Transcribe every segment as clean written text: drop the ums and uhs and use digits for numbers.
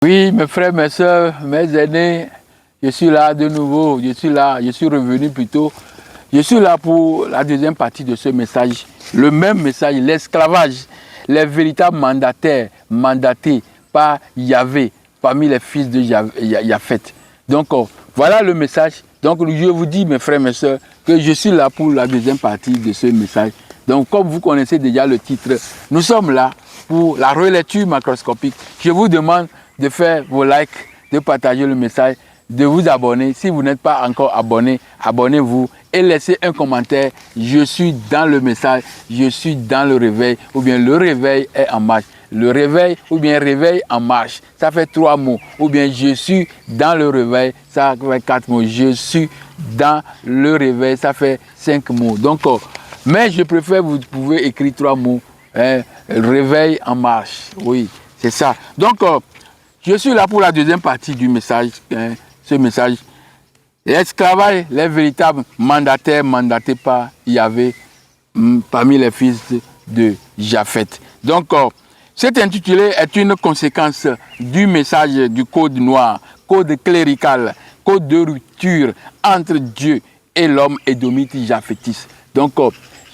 Oui, mes frères, mes soeurs, mes aînés, je suis là de nouveau, je suis revenu plutôt. Je suis là pour la deuxième partie de ce message. Le même message, l'esclavage, les véritables mandataires, mandatés par Yahvé, parmi les fils de Japhet. Donc, voilà le message. Donc, je vous dis, mes frères, mes soeurs, que je suis là pour la deuxième partie de ce message. Donc, comme vous connaissez déjà le titre, nous sommes là pour la relecture macroscopique. Je vous demande de faire vos likes, de partager le message, de vous abonner. Si vous n'êtes pas encore abonné, abonnez-vous et laissez un commentaire. Je suis dans le message, je suis dans le réveil, ou bien le réveil est en marche. Le réveil ou bien réveil en marche, ça fait 3 mots. Ou bien je suis dans le réveil, ça fait 4 mots. Je suis dans le réveil, ça fait 5 mots. Donc, mais je préfère, vous pouvez écrire 3 mots. Réveil en marche, oui, c'est ça. Donc, je suis là pour la deuxième partie du message. Ce message, l'esclavage, les véritables mandataires mandatés par Yahvé parmi les fils de Japhet. Donc, cet intitulé est une conséquence du message du code noir, code clérical, code de rupture entre Dieu et l'homme édomite japhétiste. Donc,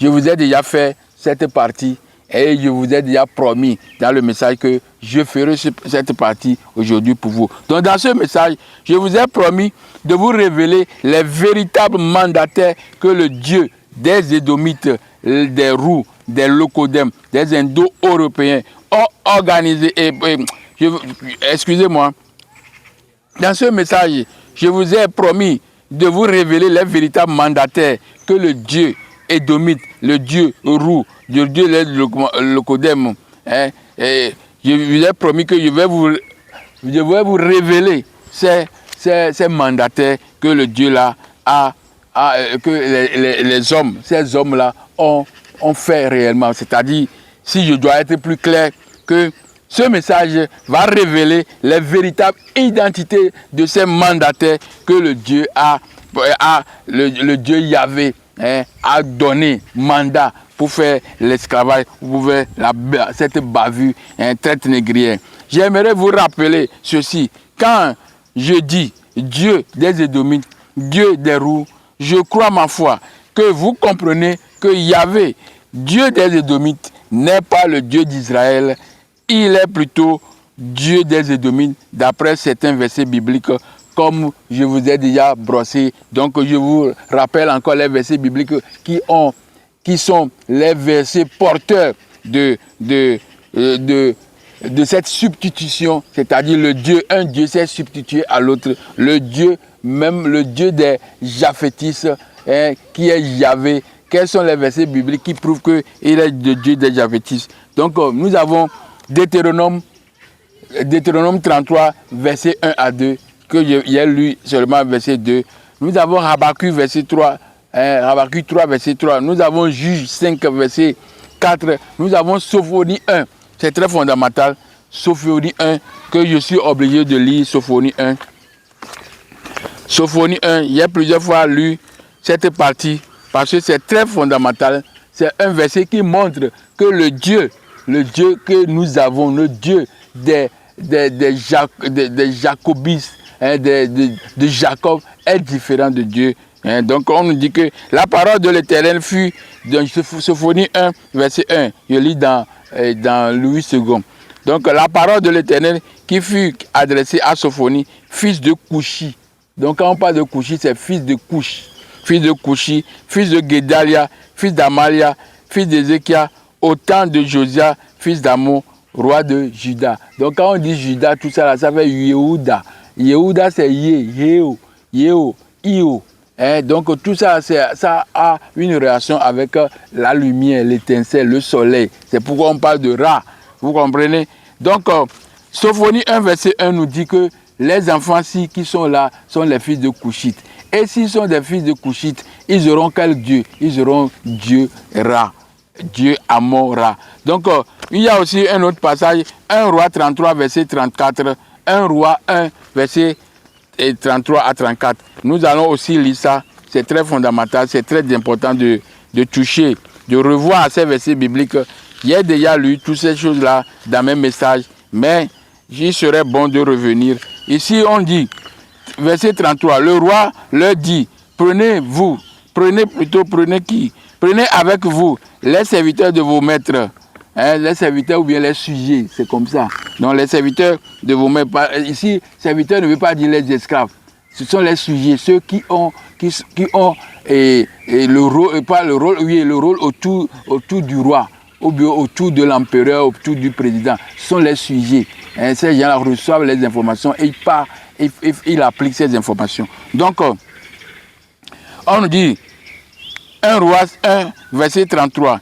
je vous ai déjà fait cette partie et je vous ai déjà promis dans le message que je ferai cette partie aujourd'hui pour vous. Donc dans ce message, je vous ai promis de vous révéler les véritables mandataires que le Dieu des Édomites, des Roux, des Locodèmes, des Indo-Européens ont organisé. Excusez-moi. Dans ce message, je vous ai promis de vous révéler les véritables mandataires que le Dieu Édomite, le Dieu Roux, le Dieu Locodème. Je vous ai promis que je vais vous révéler ces mandataires que le Dieu là que les hommes, ces hommes-là ont fait réellement. C'est-à-dire, si je dois être plus clair, que ce message va révéler les véritables identités de ces mandataires que le Dieu le Dieu Yahvé a donné mandat pour faire l'esclavage, pour faire cette bavure traite négrière. J'aimerais vous rappeler ceci. Quand je dis Dieu des Édomites, Dieu des Roux, je crois ma foi que vous comprenez que Yahvé, Dieu des Édomites, n'est pas le Dieu d'Israël. Il est plutôt Dieu des Édomites, d'après certains versets bibliques, comme je vous ai déjà brossé. Donc, je vous rappelle encore les versets bibliques qui sont les versets porteurs de cette substitution, c'est-à-dire un Dieu s'est substitué à l'autre, le Dieu des Japhétistes, qui est Yahvé. Quels sont les versets bibliques qui prouvent qu'il est le Dieu des Japhétistes? Donc, nous avons Deutéronome 33, verset 1 à 2, que j'ai lu seulement verset 2. Nous avons Habakkuk, verset 3, Habakkuk 3, verset 3. Nous avons Juge 5, verset 4. Nous avons Sophonie 1. C'est très fondamental. Sophonie 1, que je suis obligé de lire. Sophonie 1. Sophonie 1, il y a plusieurs fois lu cette partie parce que c'est très fondamental. C'est un verset qui montre que le Dieu que nous avons, le Dieu des jacobistes, de Jacob, est différent de Dieu. Donc on nous dit que la parole de l'Éternel fut dans Sophonie 1, verset 1. Je lis dans Louis II. Donc la parole de l'Éternel qui fut adressée à Sophonie, fils de Couchi. Donc quand on parle de Couchi, c'est fils de Couch. Fils de Couchi, fils de Guédalia, fils d'Amalia, fils d'Ézéchias, au temps de Josia, fils d'Amon, roi de Juda. Donc quand on dit Juda, tout ça là, ça fait Yehuda. Yehuda c'est Yeo, Io. Donc tout ça, ça a une relation avec la lumière, l'étincelle, le soleil. C'est pourquoi on parle de Ra. Vous comprenez? Donc Sophonie 1, verset 1 nous dit que les enfants-ci qui sont là sont les fils de Couchite. Et s'ils sont des fils de Couchite, ils auront quel Dieu? Ils auront Dieu Ra. Dieu Amon-Ra. Donc, il y a aussi un autre passage, 1 Roi 33, verset 34, 1 Roi 1, verset 33 à 34. Nous allons aussi lire ça, c'est très fondamental, c'est très important de toucher, de revoir ces versets bibliques. J'ai déjà lu toutes ces choses-là dans mes messages, mais il serait bon de revenir. Ici, on dit, verset 33, le roi leur dit, prenez qui? Prenez avec vous les serviteurs de vos maîtres. Hein, les serviteurs ou bien les sujets, c'est comme ça. Donc les serviteurs de vos maîtres. Ici, serviteurs ne veut pas dire les esclaves. Ce sont les sujets, ceux qui ont le rôle, pas le rôle, oui, le rôle autour du roi, ou bien autour de l'empereur, autour du président. Ce sont les sujets. Hein, ces gens-là reçoivent les informations et ils appliquent ces informations. Donc, on nous dit, 1 Roi 1, verset 33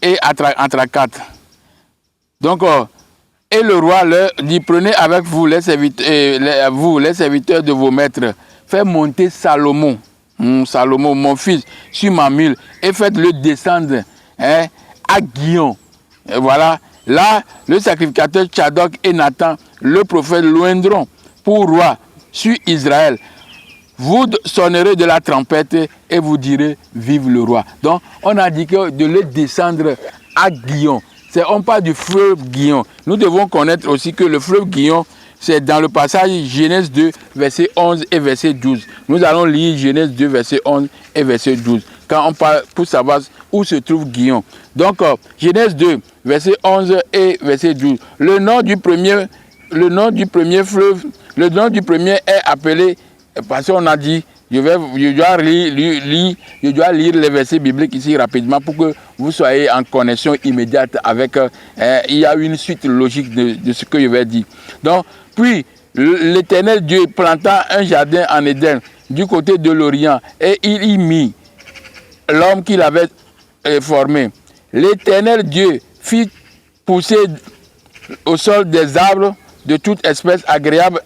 et à 34. Donc, et le roi leur dit, prenez avec vous les serviteurs de vos maîtres, faites monter Salomon, mon fils, sur ma mule, et faites-le descendre à Gihon. Et voilà, là, le sacrificateur Tchadok et Nathan, le prophète, loindront pour roi sur Israël. Vous sonnerez de la trompette et vous direz, vive le roi. Donc, on a dit que de le descendre à Gihon. On parle du fleuve Gihon. Nous devons connaître aussi que le fleuve Gihon, c'est dans le passage Genèse 2, verset 11 et verset 12. Nous allons lire Genèse 2, verset 11 et verset 12. Quand on parle, pour savoir où se trouve Gihon. Donc, Genèse 2, verset 11 et verset 12. Le nom du premier fleuve, le nom du premier est appelé, parce qu'on a dit, je dois lire les versets bibliques ici rapidement pour que vous soyez en connexion immédiate avec... il y a une suite logique de ce que je vais dire. Donc, puis, l'Éternel Dieu planta un jardin en Éden du côté de l'Orient et il y mit l'homme qu'il avait formé. L'Éternel Dieu fit pousser au sol des arbres de toute espèce agréable,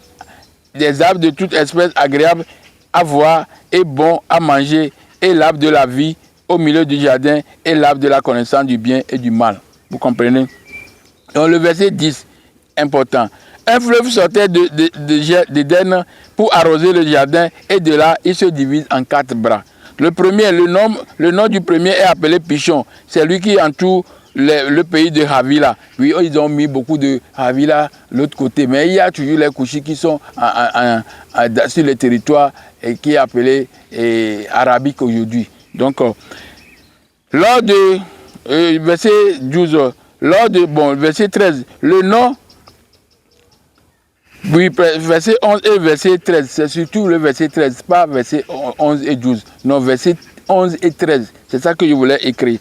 à voir et bon à manger, et l'arbre de la vie au milieu du jardin, et l'arbre de la connaissance du bien et du mal. Vous comprenez? Donc le verset 10, important. Un fleuve sortait d'Éden pour arroser le jardin, et de là, il se divise en 4 bras. Le nom du premier est appelé Pichon. C'est lui qui entoure le pays de Havila. Oui, ils ont mis beaucoup de Havila de l'autre côté, mais il y a toujours les couchis qui sont sur le territoire et qui est appelé arabique aujourd'hui. Donc, lors de verset 12, verset 13, le nom, oui, verset 11 et verset 13, c'est surtout le verset 13, pas verset 11 et 12, non, verset 11 et 13, c'est ça que je voulais écrire.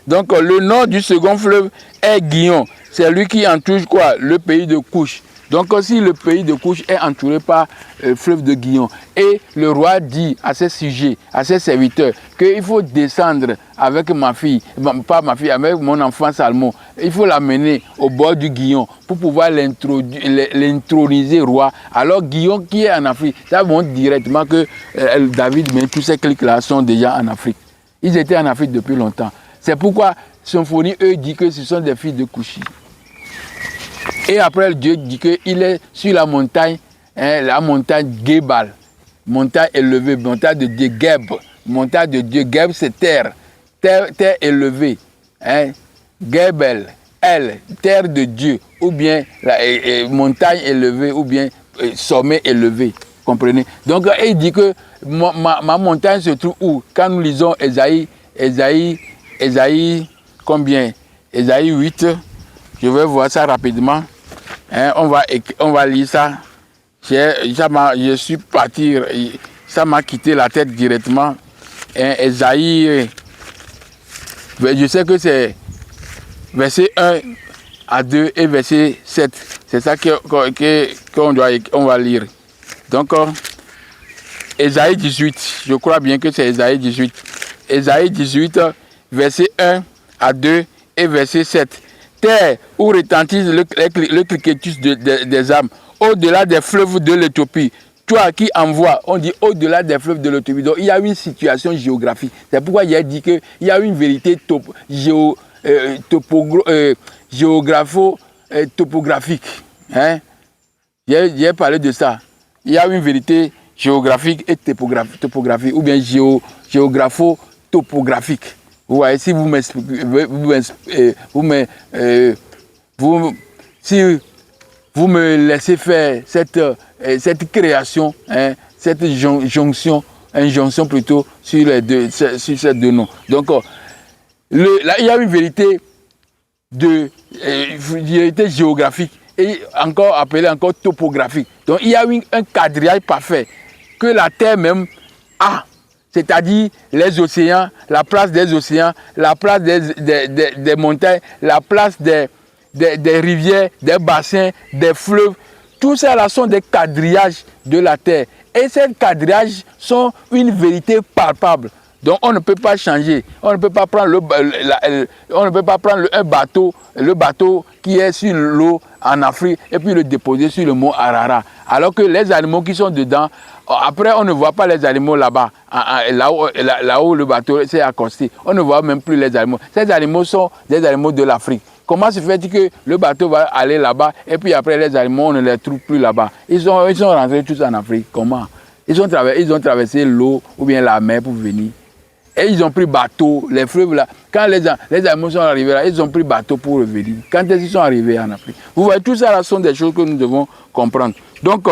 Donc, le nom du second fleuve est Gihon. C'est lui qui entoure quoi? Le pays de Couche. Donc, si le pays de Couche est entouré par le fleuve de Gihon, et le roi dit à ses sujets, à ses serviteurs, qu'il faut descendre avec ma fille, pas ma fille, avec mon enfant Salmon, il faut l'amener au bord du Gihon pour pouvoir l'introniser roi. Alors, Gihon qui est en Afrique, ça montre directement que David, mais tous ces clics-là sont déjà en Afrique. Ils étaient en Afrique depuis longtemps. C'est pourquoi Symphonie, eux, dit que ce sont des filles de Couchi. Et après, Dieu dit qu'il est sur la montagne Gebal, montagne élevée, montagne de Dieu, Geb. Montagne de Dieu, Geb, c'est terre élevée. Gebel, terre de Dieu, ou bien montagne élevée, ou bien sommet élevé. Comprenez? Donc, il dit que ma montagne se trouve où? Quand nous lisons Ésaïe, combien? Ésaïe 8, je vais voir ça rapidement. On va lire ça. Je suis parti, ça m'a quitté la tête directement. Ésaïe, je sais que c'est verset 1 à 2 et verset 7. C'est ça qu'on va lire. Donc, Ésaïe 18, je crois bien que c'est Ésaïe 18. Ésaïe 18, verset 1 à 2 et verset 7. Terre où retentisse le cliquetus des âmes, au-delà des fleuves de l'Éthiopie. Toi qui envoies, on dit au-delà des fleuves de l'Éthiopie. Donc il y a une situation géographique. C'est pourquoi il a dit qu'il y a une vérité topographique. J'ai parlé de ça. Il y a une vérité géographique et topographique, ou bien géographo-topographique. Vous voyez, si vous m'expliquez, si vous me laissez faire cette création, hein, cette injonction plutôt sur ces deux noms. Donc, là, il y a une vérité vérité géographique et encore appelée encore topographique. Donc, il y a un quadrillage parfait que la Terre même a. C'est-à-dire les océans, la place des océans, la place des montagnes, la place des rivières, des bassins, des fleuves. Tout ça là sont des quadrillages de la Terre. Et ces quadrillages sont une vérité palpable. Donc on ne peut pas changer. On ne peut pas prendre un bateau qui est sur l'eau en Afrique et puis le déposer sur le mont Ararat. Alors que les animaux qui sont dedans, après on ne voit pas les animaux là-bas, là où le bateau s'est accosté. On ne voit même plus les animaux. Ces animaux sont des animaux de l'Afrique. Comment se fait-il que le bateau va aller là-bas et puis après les animaux, on ne les trouve plus là-bas? Ils sont rentrés tous en Afrique. Comment? Ils ont traversé l'eau ou bien la mer pour venir. Et ils ont pris bateau, les fleuves là. Quand les animaux sont arrivés là, ils ont pris bateau pour revenir. Quand ils sont arrivés en Afrique. Vous voyez, tout ça là sont des choses que nous devons comprendre. Donc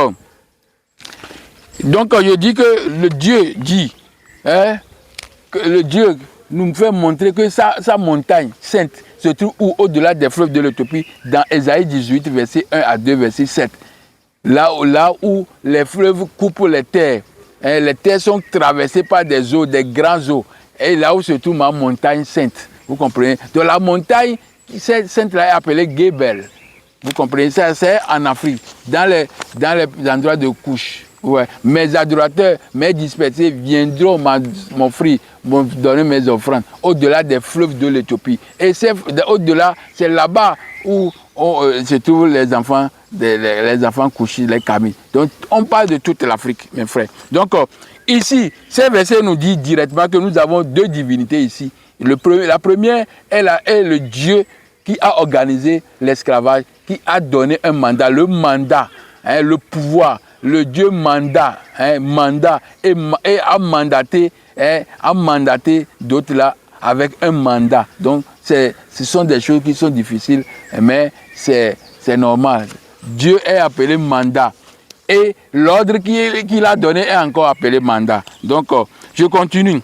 je dis que le Dieu dit, hein, que le Dieu nous fait montrer que sa montagne sainte se trouve au-delà des fleuves de l'Éthiopie, dans Ésaïe 18, verset 1 à 2, verset 7. Là où les fleuves coupent les terres. Les terres sont traversées par des eaux, des grandes eaux. Et là où se trouve ma montagne sainte. Vous comprenez? Donc la montagne sainte-là est appelée Gebel. Vous comprenez? Ça, c'est en Afrique, dans les endroits de couche. Ouais. Mes adorateurs, mes dispersés viendront m'offrir, me donner mes offrandes au-delà des fleuves de l'Éthiopie. Et au-delà, c'est là-bas où se trouvent les enfants couchés, les Kamis. Donc, on parle de toute l'Afrique, mes frères. Donc, ici, ce verset nous dit directement que nous avons deux divinités ici. La première est le Dieu qui a organisé l'esclavage, qui a donné un mandat, le mandat, hein, le pouvoir. Le Dieu mandat et a mandaté d'autres là avec un mandat. Donc, ce sont des choses qui sont difficiles, mais c'est normal. Dieu est appelé mandat. Et l'ordre qu'il a donné est encore appelé mandat. Donc, je continue.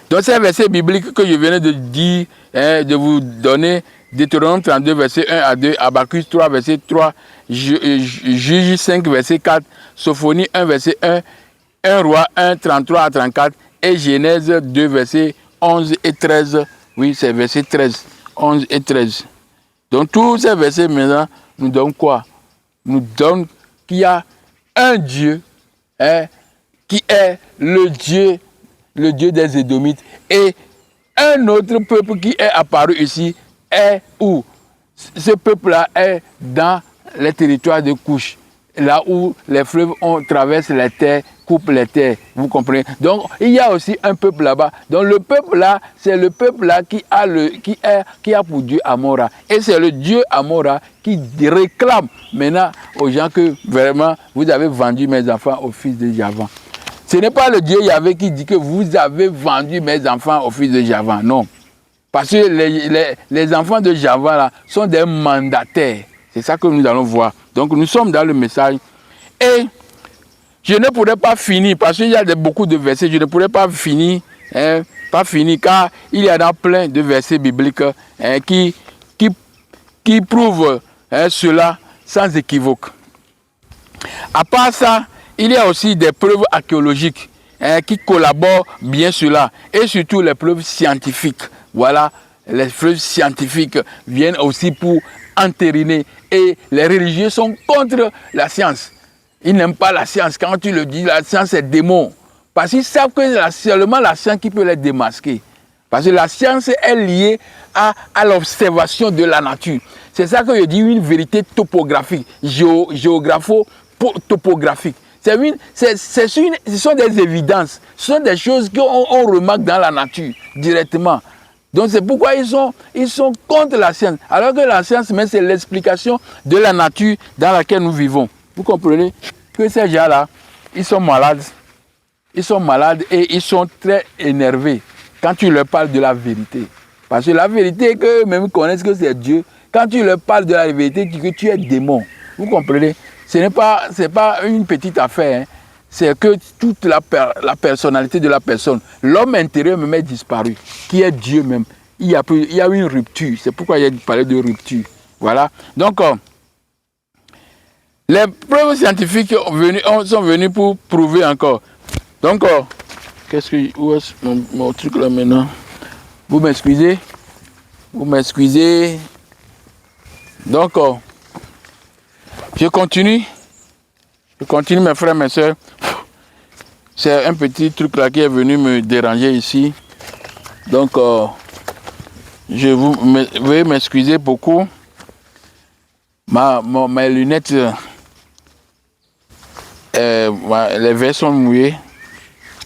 Donc, c'est un verset biblique que je venais de dire, de vous donner. Deutéronome 32, verset 1 à 2, Habakkuk 3, verset 3, Juge 5, verset 4, Sophonie 1, verset 1, 1 Roi 1, 33 à 34, et Genèse 2, verset 11 et 13. Oui, c'est verset 13, 11 et 13. Donc, tous ces versets maintenant nous donnent quoi? Nous donnent qu'il y a un Dieu, qui est le Dieu des Édomites, et un autre peuple qui est apparu ici, est où? Ce peuple-là est dans les territoires de Couche, là où les fleuves traversent les terres, coupent les terres, vous comprenez? Donc, il y a aussi un peuple là-bas. Donc, le peuple-là, c'est le peuple-là qui a pour Dieu Amora. Et c'est le Dieu Amora qui réclame maintenant aux gens que vraiment, vous avez vendu mes enfants au fils de Javan. Ce n'est pas le Dieu Yahvé qui dit que vous avez vendu mes enfants au fils de Javan, non. Parce que les enfants de Javan là, sont des mandataires. C'est ça que nous allons voir. Donc nous sommes dans le message. Et je ne pourrais pas finir, parce qu'il y a beaucoup de versets, je ne pourrais pas finir, car il y en a plein de versets bibliques qui prouvent cela sans équivoque. À part ça, il y a aussi des preuves archéologiques qui collaborent bien cela, et surtout les preuves scientifiques. Voilà, les preuves scientifiques viennent aussi pour entériner. Et les religieux sont contre la science. Ils n'aiment pas la science. Quand tu le dis, la science est démon. Parce qu'ils savent que c'est seulement la science qui peut les démasquer. Parce que la science est liée à l'observation de la nature. C'est ça que je dis, une vérité topographique, géographo-topographique. Ce sont des évidences, ce sont des choses qu'on remarque dans la nature directement. Donc c'est pourquoi ils sont contre la science. Alors que la science, c'est l'explication de la nature dans laquelle nous vivons. Vous comprenez que ces gens-là, ils sont malades. Ils sont malades et ils sont très énervés quand tu leur parles de la vérité. Parce que la vérité, qu'eux-mêmes connaissent que c'est Dieu quand tu leur parles de la vérité, que tu es démon. Vous comprenez? Ce n'est pas une petite affaire. Hein. C'est que toute la personnalité de la personne, l'homme intérieur même est disparu, qui est Dieu même. Il y a eu une rupture. C'est pourquoi il y a parlé de rupture. Voilà. Donc, les preuves scientifiques sont venues pour prouver encore. Donc, où est mon truc là maintenant? Vous m'excusez? Vous m'excusez? Donc, je continue. Je continue, mes frères, mes soeurs. C'est un petit truc là qui est venu me déranger ici. Donc, veuillez m'excuser beaucoup. Mes lunettes, les verres sont mouillés.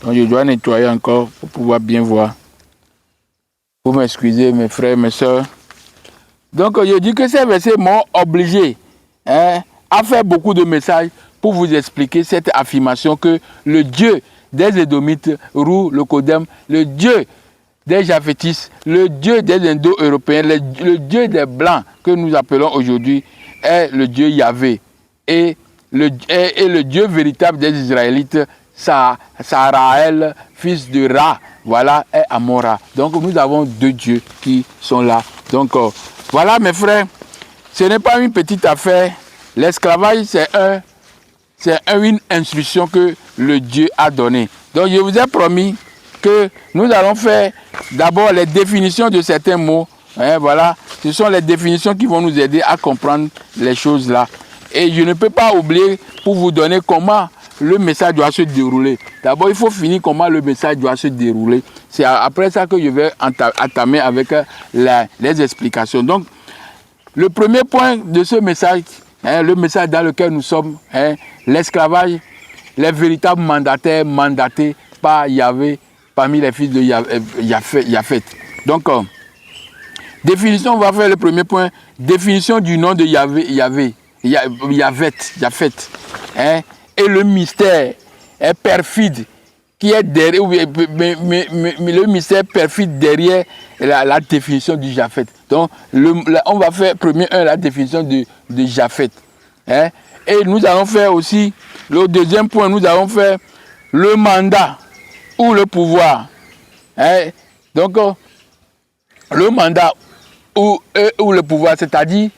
Donc, je dois nettoyer encore pour pouvoir bien voir. Vous m'excusez, mes frères, mes soeurs. Donc, je dis que ces versets m'ont obligé à faire beaucoup de messages pour vous expliquer cette affirmation que le Dieu des Édomites, Rou, le Kodem, le Dieu des Japhétistes, le Dieu des Indo-Européens, le Dieu des Blancs que nous appelons aujourd'hui est le Dieu Yahvé. Et le Dieu véritable des Israélites, Saraël, fils de Ra, voilà, est Amora. Donc nous avons deux dieux qui sont là. Donc voilà mes frères, ce n'est pas une petite affaire. L'esclavage, c'est une instruction que le Dieu a donnée. Donc je vous ai promis que nous allons faire d'abord les définitions de certains mots. Hein, voilà, ce sont les définitions qui vont nous aider à comprendre les choses là. Et je ne peux pas oublier pour vous donner comment le message doit se dérouler. D'abord, il faut finir comment le message doit se dérouler. C'est après ça que je vais entamer avec les explications. Donc, le premier point de ce message, le message dans lequel nous sommes, l'esclavage, les véritables mandataires mandatés par Yahvé parmi les fils de Japhet. Donc, définition, on va faire le premier point. Définition du nom de Yahvé, Japhet. Et le mystère est perfide qui est derrière, le mystère perfide derrière la définition du Japhet. Donc, on va faire premier la définition de Japhet. Et nous allons faire aussi, le deuxième point, nous allons faire le mandat ou le pouvoir. Donc, le mandat ou le pouvoir, c'est-à-dire,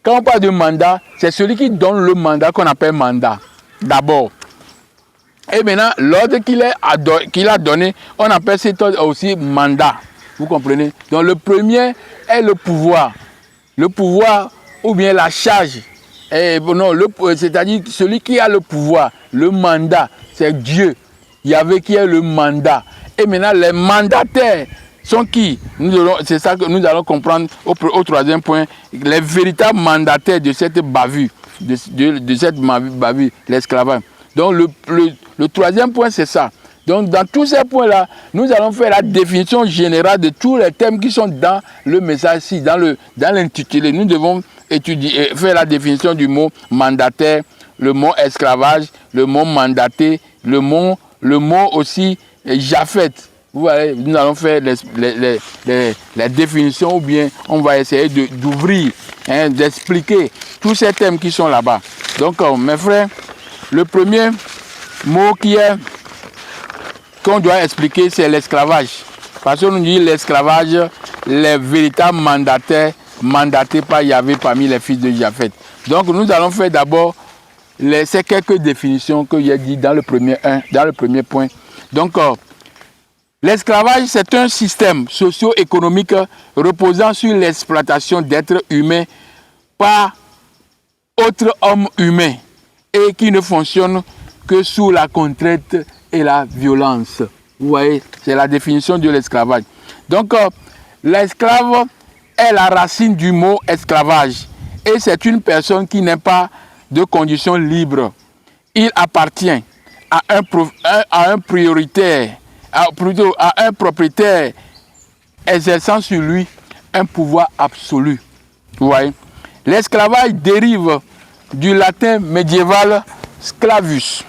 quand on parle de mandat, c'est celui qui donne le mandat qu'on appelle mandat, d'abord. Et maintenant, l'ordre qu'il a donné, on appelle cet ordre aussi mandat. Vous comprenez? Donc le premier est le pouvoir. Le pouvoir ou bien la charge. C'est-à-dire celui qui a le pouvoir, le mandat, c'est Dieu. Yahvé qui est le mandat. Et maintenant, les mandataires sont qui? C'est ça que nous allons comprendre au troisième point. Les véritables mandataires de cette bavure, de cette bavure, l'esclavage. Donc le troisième point, c'est ça. Donc dans tous ces points-là, nous allons faire la définition générale de tous les thèmes qui sont dans le message-ci, dans l'intitulé. Nous devons faire la définition du mot mandataire, le mot esclavage, le mot mandaté, le mot aussi Japhet. Vous voyez, nous allons faire les définitions ou bien on va essayer d'ouvrir, d'expliquer tous ces thèmes qui sont là-bas. Donc mes frères, le premier mot qu'on doit expliquer, c'est l'esclavage. Parce qu'on nous dit l'esclavage, les véritables mandataires mandatés par Yahvé parmi les fils de Japhet. Donc nous allons faire d'abord ces quelques définitions que j'ai dit dans le premier point. Donc l'esclavage, c'est un système socio-économique reposant sur l'exploitation d'êtres humains par autres hommes humains et qui ne fonctionne que sous la contrainte et la violence. Vous voyez, c'est la définition de l'esclavage. Donc, l'esclave est la racine du mot esclavage et c'est une personne qui n'est pas de condition libre. Il appartient à un prioritaire, plutôt à un propriétaire exerçant sur lui un pouvoir absolu. Vous voyez, l'esclavage dérive du latin médiéval sclavus,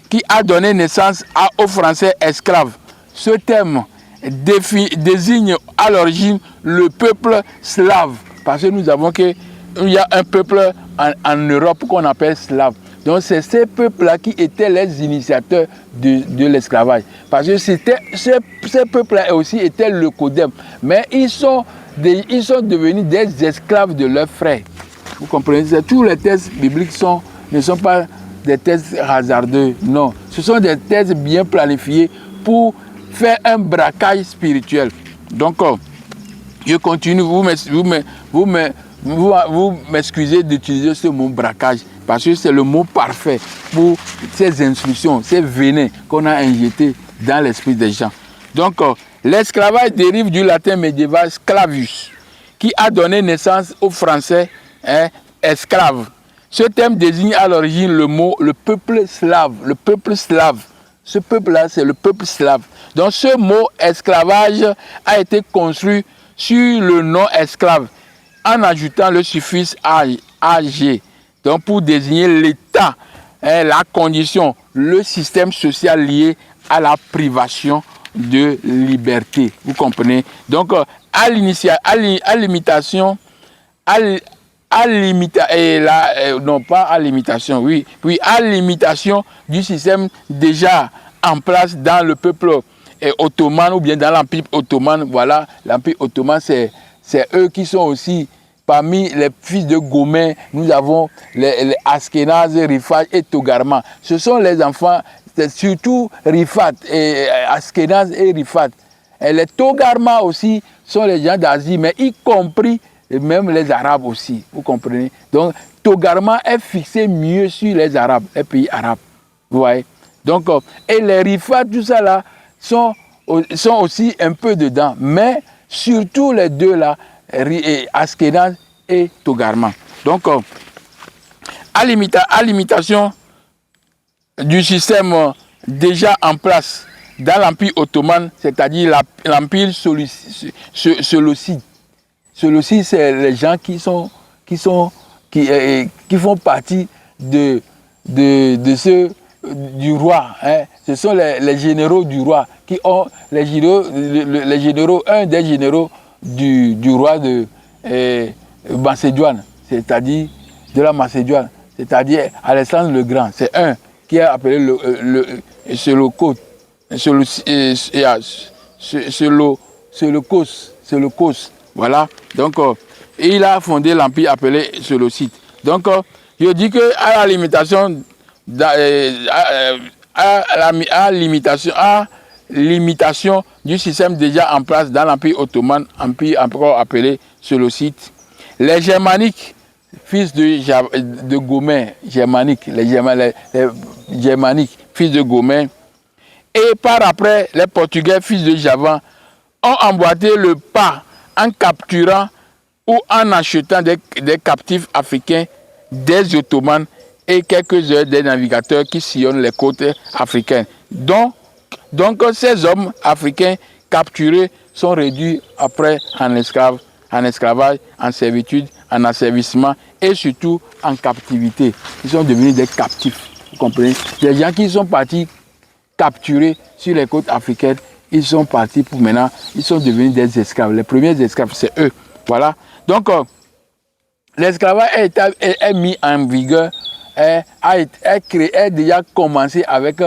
qui a donné naissance au français esclave. Ce terme désigne à l'origine le peuple slave Parce que nous avons il y a un peuple en Europe qu'on appelle slave. Donc c'est ces peuples-là qui étaient les initiateurs de l'esclavage. Parce que ces peuples-là aussi étaient le Codem. Mais ils sont devenus des esclaves de leurs frères. Vous comprenez? Tous les textes bibliques ne sont pas des textes hasardeux. Non, ce sont des textes bien planifiés pour faire un braquage spirituel. Donc, je continue, vous m'excusez d'utiliser ce mot braquage, parce que c'est le mot parfait pour ces instructions, ces venins qu'on a injectés dans l'esprit des gens. Donc, l'esclavage dérive du latin médiéval sclavus, qui a donné naissance au français esclave. Ce terme désigne à l'origine le peuple slave, le peuple slave. Ce peuple-là, c'est le peuple slave. Donc, ce mot esclavage a été construit sur le nom esclave, en ajoutant le suffixe ag, donc pour désigner l'état, la condition, le système social lié à la privation de liberté. Vous comprenez? Donc, à l'imitation du système déjà en place dans le peuple ottoman ou bien dans l'Empire ottoman. Voilà, l'Empire ottoman, c'est eux qui sont aussi parmi les fils de Gomer. Nous avons les Askénazes, Rifat et Togarma. Ce sont les enfants, surtout Rifat, Askénazes et Rifat. Et les Togarma aussi sont les gens d'Asie, mais y compris même les Arabes aussi. Vous comprenez? Donc, Togarma est fixé mieux sur les Arabes, les pays arabes. Vous voyez? Donc, et les Rifat, tout ça là, sont aussi un peu dedans, mais surtout les deux là, Askénaz et Togarma. Donc, à l'imitation du système déjà en place dans l'Empire ottoman, c'est-à-dire l'Empire séleucide. Séleucide, c'est les gens qui font partie du roi. Hein. Ce sont les généraux du roi qui ont un des généraux du roi de Macédoine, c'est-à-dire de la Macédoine, c'est-à-dire Alexandre le Grand. C'est un qui est appelé Séleucos. Voilà. Donc, il a fondé l'empire appelé Séleucide. Donc, je dis que à l'imitation du système déjà en place dans l'Empire ottoman, empire encore appelé Séleucide, les germaniques, fils de Gomer, les germaniques, fils de Gomer, et par après les Portugais, fils de Javan, ont emboîté le pas en capturant ou en achetant des captifs africains, des Ottomans et quelques-uns des navigateurs qui sillonnent les côtes africaines. Donc ces hommes africains capturés sont réduits après en esclavage, en servitude, en asservissement et surtout en captivité. Ils sont devenus des captifs. Vous comprenez? Les gens qui sont partis capturés sur les côtes africaines, ils sont partis pour maintenant, ils sont devenus des esclaves. Les premiers esclaves, c'est eux. Voilà. Donc, l'esclavage est mis en vigueur, a déjà commencé avec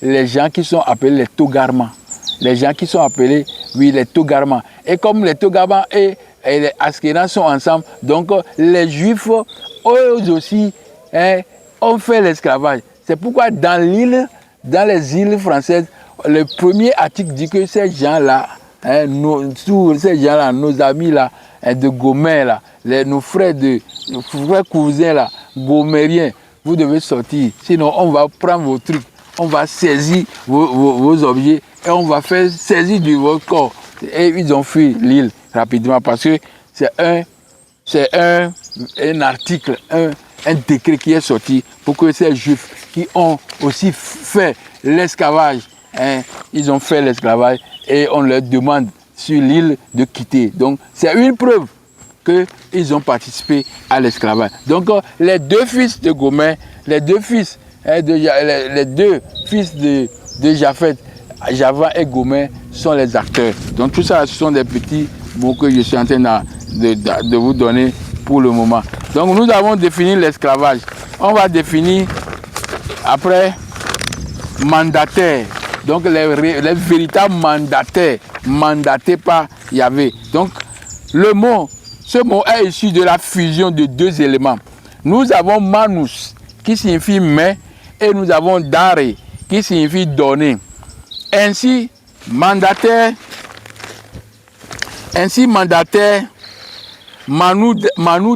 les gens qui sont appelés les Togarma. Les gens qui sont appelés, oui, les Togarma. Et comme les Togarma et les Askénazes sont ensemble, donc les Juifs, eux aussi, ont fait l'esclavage. C'est pourquoi dans les îles françaises, le premier article dit que ces gens-là, nos amis là, de Gomer là, nos frères cousins là, gomériens, vous devez sortir. Sinon, on va prendre vos trucs, on va saisir vos objets et on va faire saisir de votre corps. Et ils ont fui l'île rapidement parce que c'est un article, un décret qui est sorti pour que ces Juifs qui ont aussi fait l'esclavage, ils ont fait l'esclavage et on leur demande sur l'île de quitter. Donc c'est une preuve qu'ils ont participé à l'esclavage. Donc les deux fils de Gomer, les deux fils de Japheth, Javan et Gomer sont les acteurs. Donc tout ça, ce sont des petits mots que je suis en train de vous donner pour le moment. Donc nous avons défini l'esclavage. On va définir après mandataire. Donc les véritables mandataires, mandatés par Yahvé. Donc ce mot est issu de la fusion de deux éléments. Nous avons manus qui signifie main et nous avons dare qui signifie donner. Ainsi mandataire, manu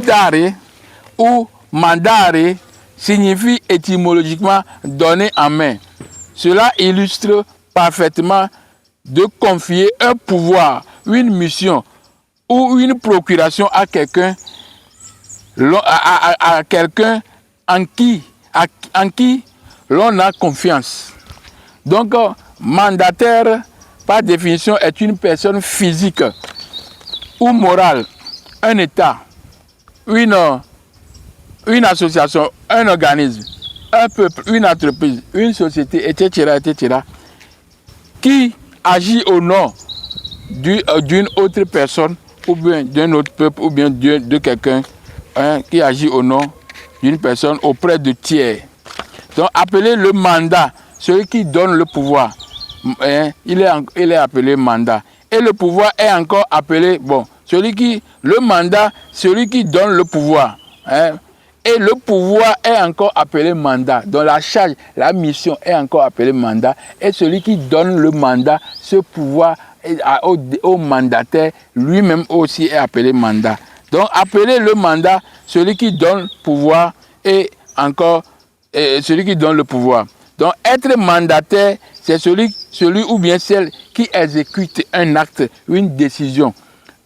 dare ou mandare signifie étymologiquement donner en main. Cela illustre parfaitement de confier un pouvoir, une mission ou une procuration à quelqu'un en qui l'on a confiance. Donc, mandataire, par définition, est une personne physique ou morale, un État, une association, un organisme, un peuple, une entreprise, une société, etc., etc., qui agit au nom d'une autre personne, ou bien d'un autre peuple, ou bien de quelqu'un, qui agit au nom d'une personne auprès de tiers. Donc, appelé le mandat, celui qui donne le pouvoir, il est appelé mandat. Et le pouvoir est encore appelé, le mandat, celui qui donne le pouvoir. Et le pouvoir est encore appelé mandat. Donc la charge, la mission est encore appelée mandat. Et celui qui donne le mandat, ce pouvoir au mandataire, lui-même aussi est appelé mandat. Donc appeler le mandat, celui qui donne le pouvoir et encore celui qui donne le pouvoir. Donc être mandataire, c'est celui ou bien celle qui exécute un acte, une décision,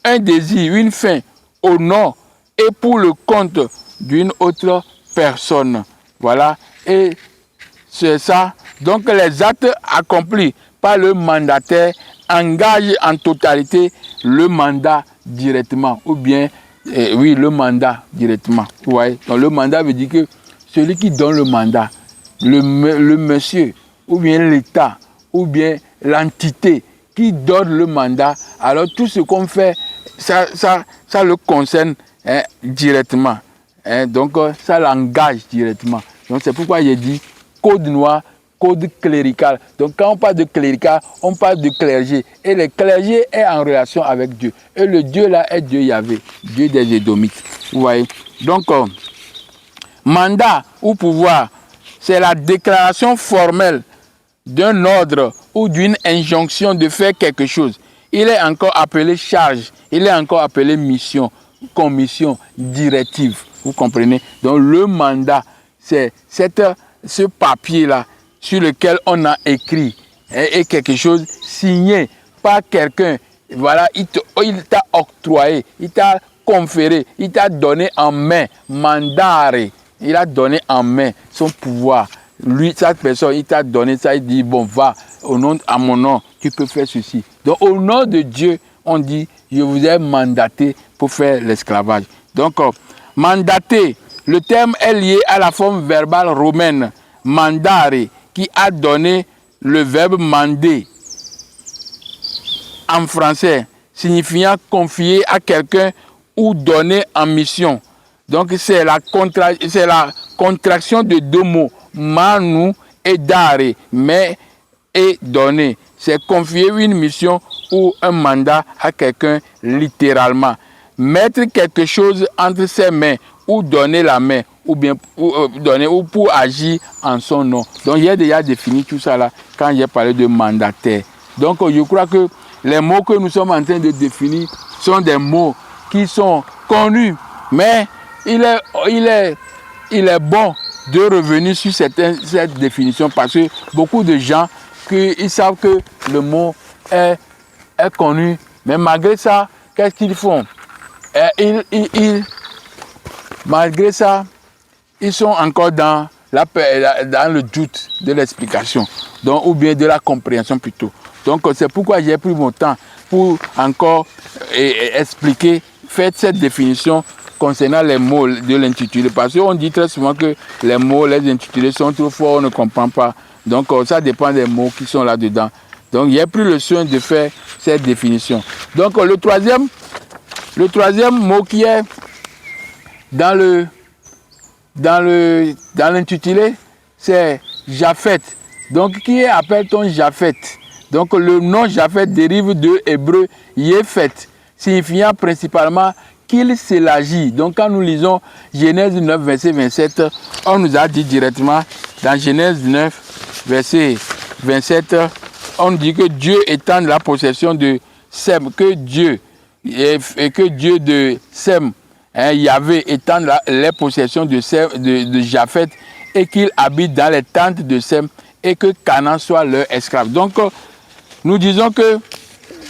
un désir, une fin au nom et pour le compte d'une autre personne. Voilà. Et c'est ça. Donc les actes accomplis par le mandataire engagent en totalité le mandat directement. Ou bien, le mandat directement. Vous voyez? Donc le mandat veut dire que celui qui donne le mandat, le monsieur, ou bien l'État, ou bien l'entité qui donne le mandat, alors tout ce qu'on fait, ça le concerne directement. Donc ça l'engage directement. Donc c'est pourquoi j'ai dit code noir, code clérical. Donc quand on parle de clérical, on parle de clergé. Et le clergé est en relation avec Dieu. Et le Dieu là est Dieu Yahvé, Dieu des Édomites. Vous voyez? Donc mandat ou pouvoir, c'est la déclaration formelle d'un ordre ou d'une injonction de faire quelque chose. Il est encore appelé charge, il est encore appelé mission, commission, directive. Vous comprenez? Donc le mandat, c'est ce papier-là sur lequel on a écrit et quelque chose signé par quelqu'un. Voilà, il t'a octroyé, il t'a conféré, il t'a donné en main, mandare. Il a donné en main son pouvoir. Lui, cette personne, il t'a donné ça, il dit, bon, va, à mon nom, tu peux faire ceci. Donc, au nom de Dieu, on dit, je vous ai mandaté pour faire l'esclavage. Donc, mandaté, le terme est lié à la forme verbale romaine, mandare, qui a donné le verbe mander en français, signifiant confier à quelqu'un ou donner en mission. Donc, c'est la contraction de deux mots, manu et dare, mais et donner. C'est confier une mission ou un mandat à quelqu'un littéralement. Mettre quelque chose entre ses mains ou donner la main ou bien donner ou pour agir en son nom. Donc, j'ai déjà défini tout ça là quand j'ai parlé de mandataire. Donc, je crois que les mots que nous sommes en train de définir sont des mots qui sont connus, mais il est bon de revenir sur cette définition parce que beaucoup de gens ils savent que le mot est connu, mais malgré ça, qu'est-ce qu'ils font? Malgré ça, ils sont encore dans le doute de l'explication, ou bien de la compréhension plutôt. Donc c'est pourquoi j'ai pris mon temps pour encore expliquer, faire cette définition concernant les mots de l'intitulé. Parce qu'on dit très souvent que les mots, les intitulés sont trop forts, on ne comprend pas. Donc ça dépend des mots qui sont là-dedans. Donc j'ai pris le soin de faire cette définition. Donc le troisième Le troisième mot qui est dans l'intitulé, c'est Japhet. Donc, qui appelle-t-on Japhet? Donc, le nom Japhet dérive de hébreu Yephet, signifiant principalement qu'il s'élargit. Donc, quand nous lisons Genèse 9, verset 27, on nous a dit directement, dans Genèse 9, verset 27, on dit que Dieu étend la possession de Sem, que Dieu de Sem, Yahvé étend les possessions de Japhet, et qu'il habite dans les tentes de Sem, et que Canaan soit leur esclave. Donc, nous disons que,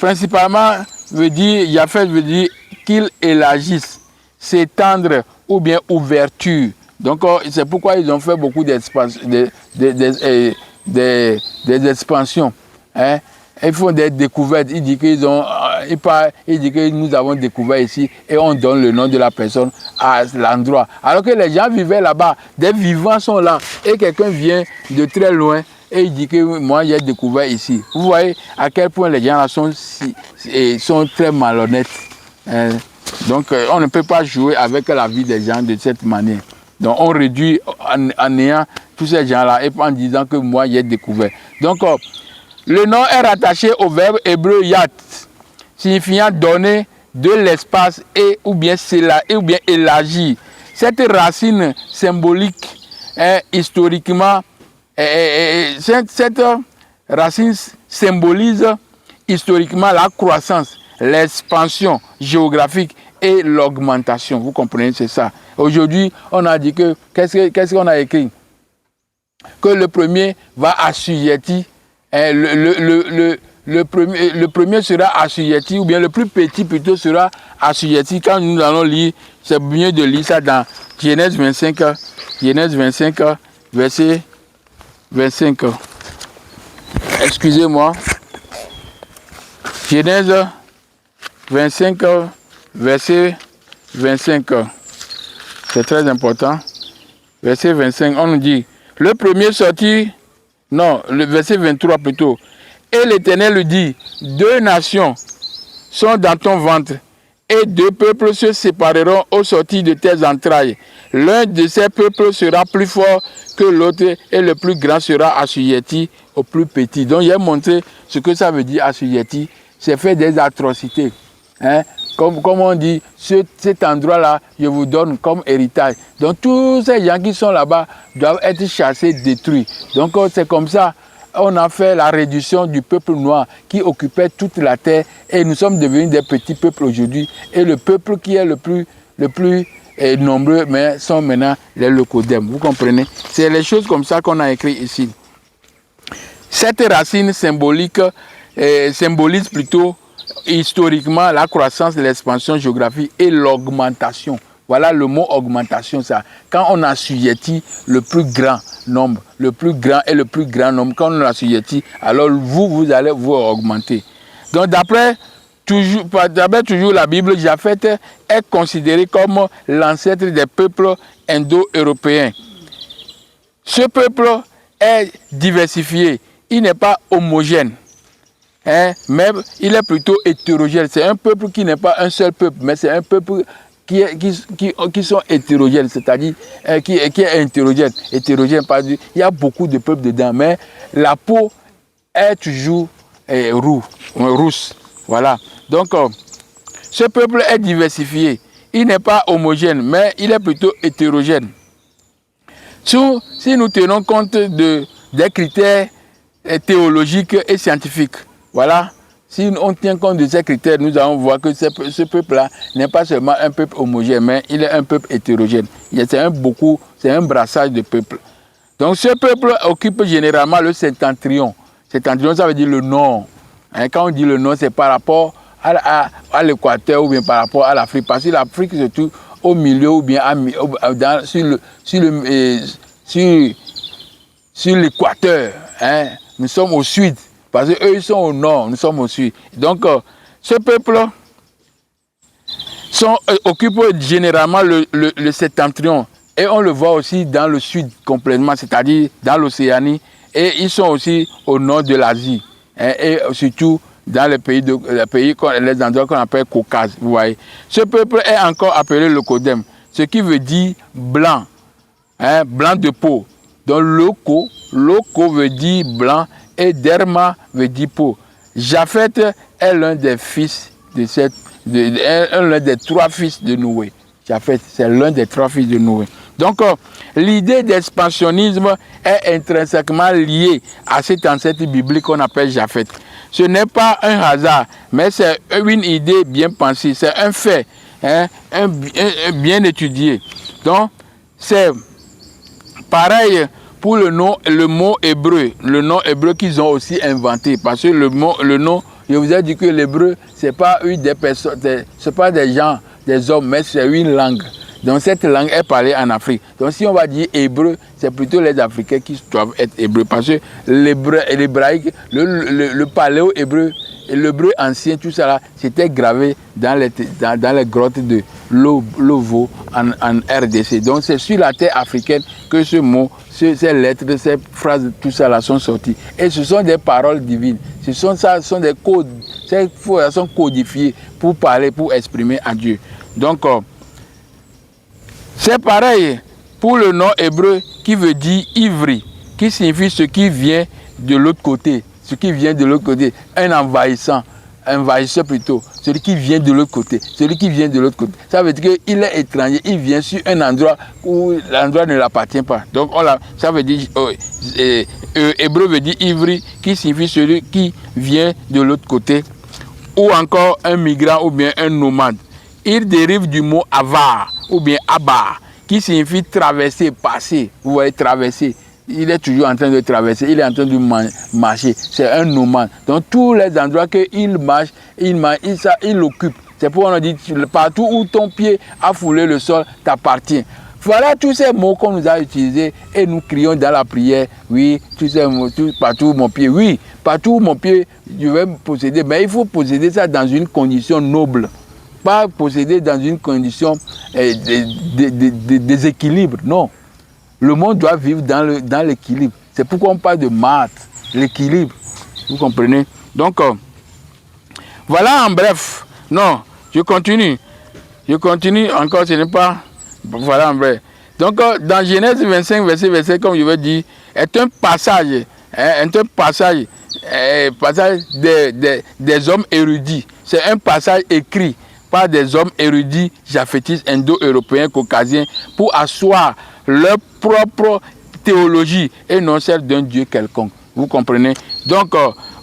principalement, Japhet veut dire qu'il élargisse, s'étendre ou bien ouverture. Donc, c'est pourquoi ils ont fait beaucoup des expansions. Hein? Ils font des découvertes. Ils disent que nous avons découvert ici et on donne le nom de la personne à l'endroit. Alors que les gens vivaient là-bas, des vivants sont là et quelqu'un vient de très loin et il dit que moi j'ai découvert ici. Vous voyez à quel point les gens là sont très malhonnêtes. Hein? Donc on ne peut pas jouer avec la vie des gens de cette manière. Donc on réduit en néant tous ces gens-là et en disant que moi j'ai découvert. Donc le nom est rattaché au verbe hébreu yat, signifiant donner de l'espace ou bien élargir. Cette racine symbolique historiquement, cette racine symbolise historiquement la croissance, l'expansion géographique et l'augmentation. Vous comprenez, c'est ça. Aujourd'hui, on a dit que, qu'est-ce qu'on a écrit? Que le premier va assujettir. Le premier sera assujetti, ou bien le plus petit plutôt sera assujetti. Quand nous allons lire, c'est mieux de lire ça dans Genèse 25, verset 25. Excusez-moi. Genèse 25, verset 25. C'est très important. Verset 25, on nous dit, le premier sortit. Non, le verset 23 plutôt. Et l'Éternel lui dit, 2 nations sont dans ton ventre, et 2 peuples se sépareront au sortir de tes entrailles. L'un de ces peuples sera plus fort que l'autre, et le plus grand sera assujetti au plus petit. Donc, j'ai montré ce que ça veut dire assujetti. C'est faire des atrocités. Hein? Comme on dit, cet endroit-là, je vous donne comme héritage. Donc, tous ces gens qui sont là-bas doivent être chassés, détruits. Donc, c'est comme ça, on a fait la réduction du peuple noir qui occupait toute la terre et nous sommes devenus des petits peuples aujourd'hui. Et le peuple qui est le plus nombreux, mais sont maintenant les Lokodem. Vous comprenez? C'est les choses comme ça qu'on a écrit ici. Cette racine symbolique symbolise plutôt historiquement la croissance, l'expansion géographique et l'augmentation. Voilà le mot augmentation, ça. Quand on assujettit le plus grand nombre, le plus grand et le plus grand nombre, quand on assujettit, alors vous allez vous augmenter. Donc d'après toujours la Bible, Japhet est considéré comme l'ancêtre des peuples indo-européens. Ce peuple est diversifié, il n'est pas homogène. Mais il est plutôt hétérogène. C'est un peuple qui n'est pas un seul peuple, mais c'est un peuple qui sont hétérogènes, c'est-à-dire qui est hétérogène. Hétérogène, il y a beaucoup de peuples dedans, mais la peau est toujours rousse. Voilà. Donc, ce peuple est diversifié. Il n'est pas homogène, mais il est plutôt hétérogène. Si nous tenons compte des critères théologiques et scientifiques, voilà, si on tient compte de ces critères, nous allons voir que ce peuple-là n'est pas seulement un peuple homogène, mais il est un peuple hétérogène. C'est un brassage de peuples. Donc ce peuple occupe généralement le septentrion. Septentrion, ça veut dire le nord. Quand on dit le nord, c'est par rapport à l'équateur ou bien par rapport à l'Afrique. Parce que l'Afrique se trouve au milieu ou bien sur l'équateur. Nous sommes au sud. Parce qu'eux, ils sont au nord, nous sommes au sud. Donc, ce peuple occupe généralement le septentrion. Et on le voit aussi dans le sud complètement, c'est-à-dire dans l'Océanie. Et ils sont aussi au nord de l'Asie. Et surtout dans les endroits qu'on appelle Caucase, vous voyez. Ce peuple est encore appelé le Kodem, ce qui veut dire blanc, hein, blanc de peau. Donc Loko veut dire blanc et Derma veut dire peau. Japheth est l'un des fils de l'un des 3 fils de Noé. Japheth, c'est l'un des 3 fils de Noé. Donc, l'idée d'expansionnisme est intrinsèquement liée à cet ancêtre biblique qu'on appelle Japheth. Ce n'est pas un hasard, mais c'est une idée bien pensée, c'est un fait, hein, un bien étudié. Donc, c'est pareil pour le mot hébreu, le nom hébreu qu'ils ont aussi inventé, parce que le nom, je vous ai dit que l'hébreu, c'est pas des personnes, c'est pas des gens, des hommes, mais c'est une langue. Donc cette langue est parlée en Afrique. Donc si on va dire hébreu, c'est plutôt les Africains qui doivent être hébreux. Parce que l'hébraïque, le paléo-hébreu, l'hébreu ancien, tout ça là, c'était gravé dans les grottes de Lovo en RDC. Donc c'est sur la terre africaine que ce mot, ces lettres, ces phrases, tout ça là sont sorties. Et ce sont des paroles divines. Ce sont des codes, ces phrases sont codifiées pour parler, pour exprimer à Dieu. Donc, c'est pareil pour le nom hébreu qui veut dire ivri, qui signifie ce qui vient de l'autre côté. Ce qui vient de l'autre côté, un envahisseur plutôt, celui qui vient de l'autre côté, Ça veut dire qu'il est étranger, il vient sur un endroit où l'endroit ne l'appartient pas. Donc ça veut dire, hébreu veut dire ivri, qui signifie celui qui vient de l'autre côté, ou encore un migrant ou bien un nomade. Il dérive du mot avar ou bien abar, qui signifie traverser, passer. Vous voyez, traverser. Il est toujours en train de traverser, il est en train de marcher. C'est un nomade. Donc tous les endroits qu'il marche, il occupe. C'est pourquoi on dit, partout où ton pied a foulé le sol t'appartient. Voilà tous ces mots qu'on nous a utilisés et nous crions dans la prière. Oui, tous ces mots, partout où mon pied. Oui, partout où mon pied, je vais posséder. Mais il faut posséder ça dans une condition noble. Pas posséder dans une condition de déséquilibre, non. Le monde doit vivre dans l'équilibre. C'est pourquoi on parle de maths, l'équilibre. Vous comprenez? Donc, voilà en bref. Non, je continue. Encore, ce n'est pas... Voilà en bref. Donc, dans Genèse 25, verset, comme je vais dire, est un passage, des hommes érudits. C'est un passage écrit par des hommes érudits japhétistes, indo-européens, caucasiens, pour asseoir leur propre théologie et non celle d'un Dieu quelconque. Vous comprenez? Donc,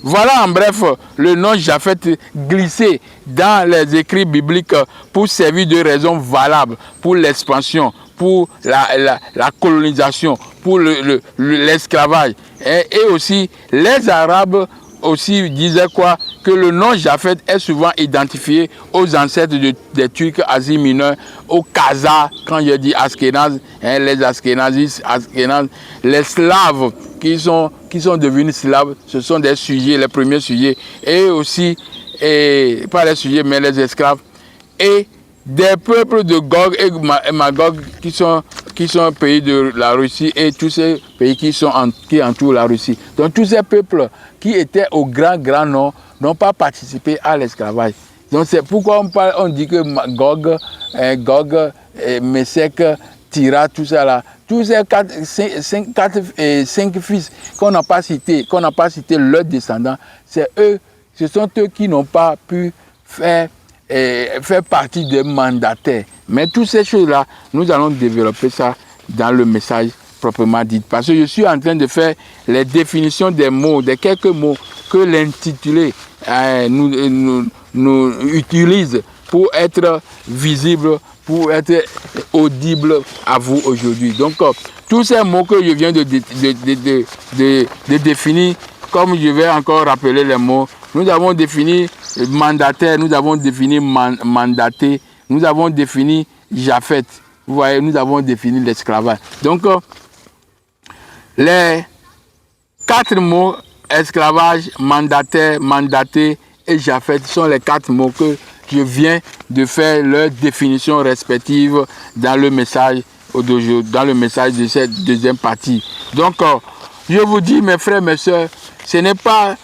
voilà en bref le nom Japheth glissé dans les écrits bibliques pour servir de raison valable pour l'expansion, pour la colonisation, pour l'esclavage. Et aussi, les Arabes aussi disaient quoi? Que le nom Japheth est souvent identifié aux ancêtres des Turcs Asie mineure, aux Khazars, quand je dis Askénazes, les Askénazes, les Slaves qui sont devenus Slaves, ce sont des sujets, les premiers sujets, et aussi, pas les sujets, mais les esclaves, et des peuples de Gog et Magog qui sont pays de la Russie et tous ces pays qui entourent la Russie. Donc tous ces peuples qui étaient au grand nord n'ont pas participé à l'esclavage. Donc c'est pourquoi on dit que Gog, Meshek, Tira, tout ça là, tous ces 5 fils qu'on n'a pas cités, leurs descendants, ce sont eux qui n'ont pas pu faire partie des mandataires. Mais toutes ces choses-là, nous allons développer ça dans le message proprement dit. Parce que je suis en train de faire les définitions des mots, des quelques mots que l'intitulé nous utilise pour être visible, pour être audible à vous aujourd'hui. Donc, tous ces mots que je viens de définir, comme je vais encore rappeler les mots, nous avons défini mandataire, nous avons défini mandaté, nous avons défini Japheth. Vous voyez, nous avons défini l'esclavage. Donc, les 4 mots, esclavage, mandataire, mandaté et Japheth, sont les 4 mots que je viens de faire leur définition respective dans le message de cette deuxième partie. Donc, je vous dis, mes frères, mes sœurs, ce n'est pas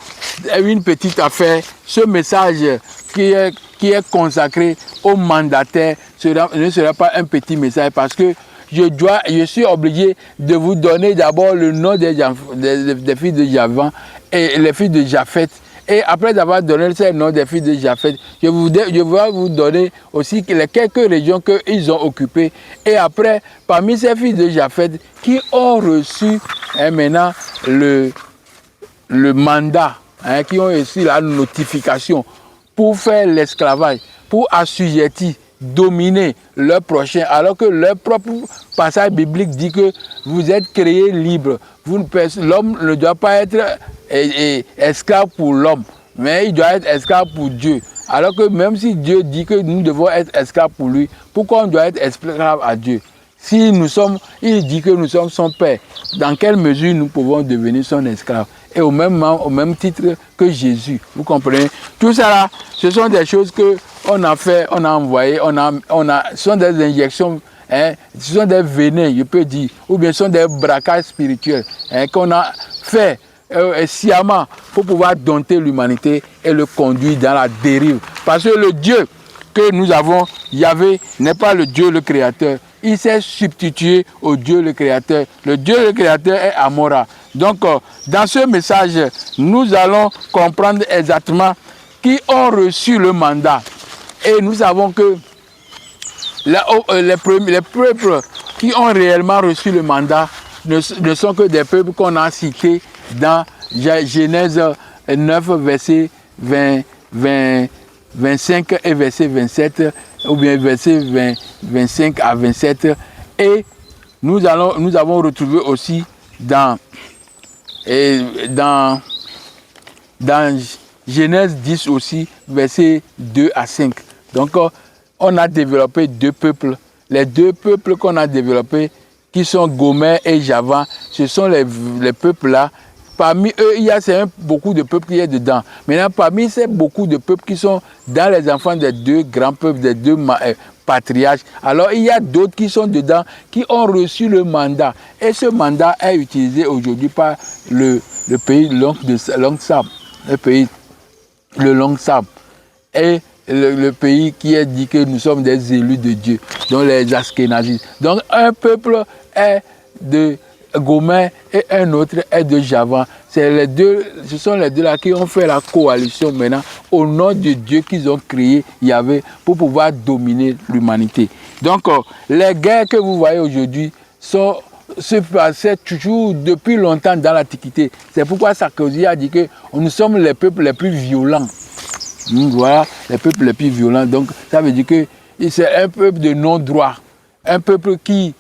une petite affaire. Ce message qui est consacré au mandataire ne sera pas un petit message parce que je suis obligé de vous donner d'abord le nom des filles de Javan et les filles de Japheth. Et après avoir donné le nom des filles de Japheth, je vais vous donner aussi les quelques régions qu'ils ont occupées. Et après, parmi ces filles de Japheth qui ont reçu maintenant le mandat, qui ont reçu la notification pour faire l'esclavage, pour assujettir, dominer leur prochain, alors que leur propre passage biblique dit que vous êtes créés libres. L'homme ne doit pas être esclave pour l'homme, mais il doit être esclave pour Dieu. Alors que même si Dieu dit que nous devons être esclaves pour lui, pourquoi on doit être esclave à Dieu? Si il dit que nous sommes son Père, dans quelle mesure nous pouvons devenir son esclave? Et au même titre que Jésus, vous comprenez? Tout ça là, ce sont des choses que on a fait, on a envoyé, ce sont des injections, ce sont des venins, je peux dire, ou bien ce sont des braquages spirituels qu'on a fait sciemment pour pouvoir dompter l'humanité et le conduire dans la dérive. Parce que le Dieu que nous avons, Yahvé, n'est pas le Dieu le Créateur. Il s'est substitué au Dieu le Créateur. Le Dieu le Créateur est Amora. Donc, dans ce message, nous allons comprendre exactement qui ont reçu le mandat. Et nous savons que les peuples qui ont réellement reçu le mandat ne sont que des peuples qu'on a cités dans Genèse 9, verset 25 et verset 27, ou bien verset 25 à 27. Et nous avons retrouvé aussi dans Genèse 10 aussi, verset 2 à 5. Donc, on a développé deux peuples. Les deux peuples qu'on a développés, qui sont Gomer et Javan, ce sont les peuples-là. Parmi eux, il y a beaucoup de peuples qui sont dedans. Maintenant, parmi ces beaucoup de peuples qui sont dans les enfants des deux grands peuples, des deux patriarches, alors il y a d'autres qui sont dedans, qui ont reçu le mandat. Et ce mandat est utilisé aujourd'hui par le pays long sable, le long sable. Et le pays qui est dit que nous sommes des élus de Dieu, donc les Askénazis. Donc un peuple est de Gomer et un autre est de Javan. Ce sont les deux là qui ont fait la coalition maintenant au nom de Dieu qu'ils ont créé, Yahvé, pour pouvoir dominer l'humanité. Donc les guerres que vous voyez aujourd'hui se passaient toujours depuis longtemps dans l'Antiquité. C'est pourquoi Sarkozy a dit que nous sommes les peuples les plus violents. Voilà, les peuples les plus violents. Donc, ça veut dire que c'est un peuple de non-droit. Un peuple qui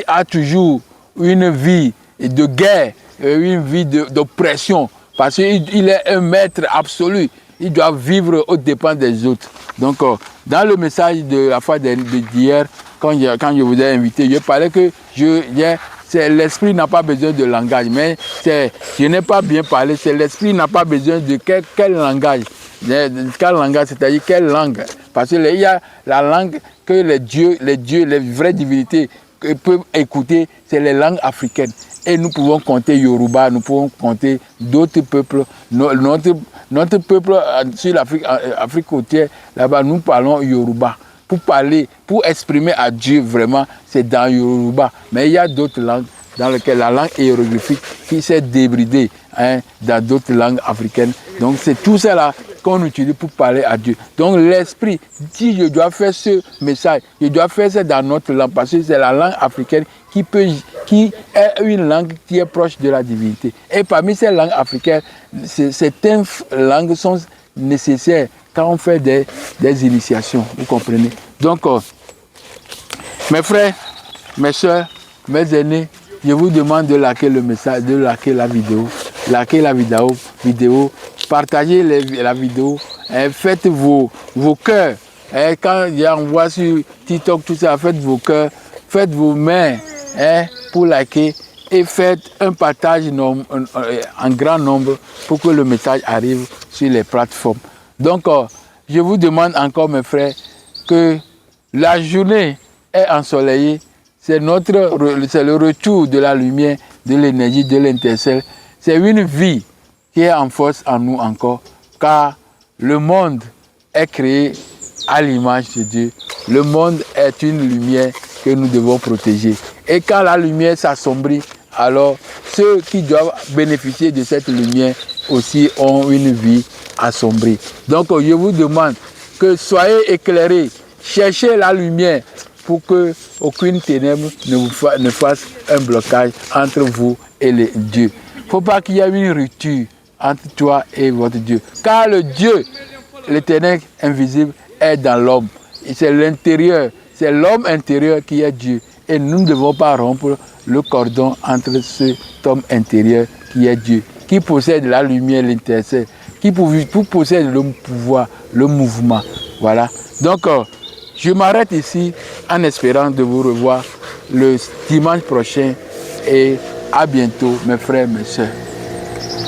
a toujours une vie de guerre, une vie d'oppression. Parce qu'il est un maître absolu. Il doit vivre aux dépens des autres. Donc, dans le message de la fois d'hier, quand je vous ai invité, je parlais que l'esprit n'a pas besoin de langage. Mais je n'ai pas bien parlé. C'est l'esprit n'a pas besoin de quel langage. Quel langage, c'est-à-dire quelle langue? Parce qu'il y a la langue que les dieux, les vraies divinités peuvent écouter, c'est les langues africaines. Et nous pouvons compter Yoruba, nous pouvons compter d'autres peuples. Notre peuple sur l'Afrique côtière, là-bas, nous parlons Yoruba. Pour exprimer à Dieu vraiment, c'est dans Yoruba. Mais il y a d'autres langues dans lesquelles la langue hiéroglyphique qui s'est débridée dans d'autres langues africaines. Donc c'est tout ça là qu'on utilise pour parler à Dieu. Donc l'esprit, si je dois faire ce message, je dois faire ça dans notre langue, parce que c'est la langue africaine qui est une langue qui est proche de la divinité. Et parmi ces langues africaines, certaines langues sont nécessaires quand on fait des initiations, vous comprenez. Donc, mes frères, mes soeurs, mes aînés, je vous demande de liker le message, de liker la vidéo, partagez la vidéo, faites vos cœurs. Quand on voit sur TikTok, tout ça, faites vos cœurs, faites vos mains pour liker et faites un partage en grand nombre pour que le message arrive sur les plateformes. Donc, je vous demande encore, mes frères, que la journée est ensoleillée. C'est le retour de la lumière, de l'énergie, de l'intercelle. C'est une vie qui est en force en nous encore, car le monde est créé à l'image de Dieu. Le monde est une lumière que nous devons protéger. Et quand la lumière s'assombrit, alors ceux qui doivent bénéficier de cette lumière aussi ont une vie assombrie. Donc je vous demande que soyez éclairés, cherchez la lumière pour que aucune ténèbre ne fasse un blocage entre vous et les dieux. Il ne faut pas qu'il y ait une rupture entre toi et votre Dieu. Car le Dieu, l'Éternel invisible, est dans l'homme. C'est l'intérieur, c'est l'homme intérieur qui est Dieu. Et nous ne devons pas rompre le cordon entre cet homme intérieur qui est Dieu, qui possède la lumière, l'intercès, qui possède le pouvoir, le mouvement. Voilà. Donc, je m'arrête ici en espérant de vous revoir le dimanche prochain et à bientôt, mes frères, mes sœurs.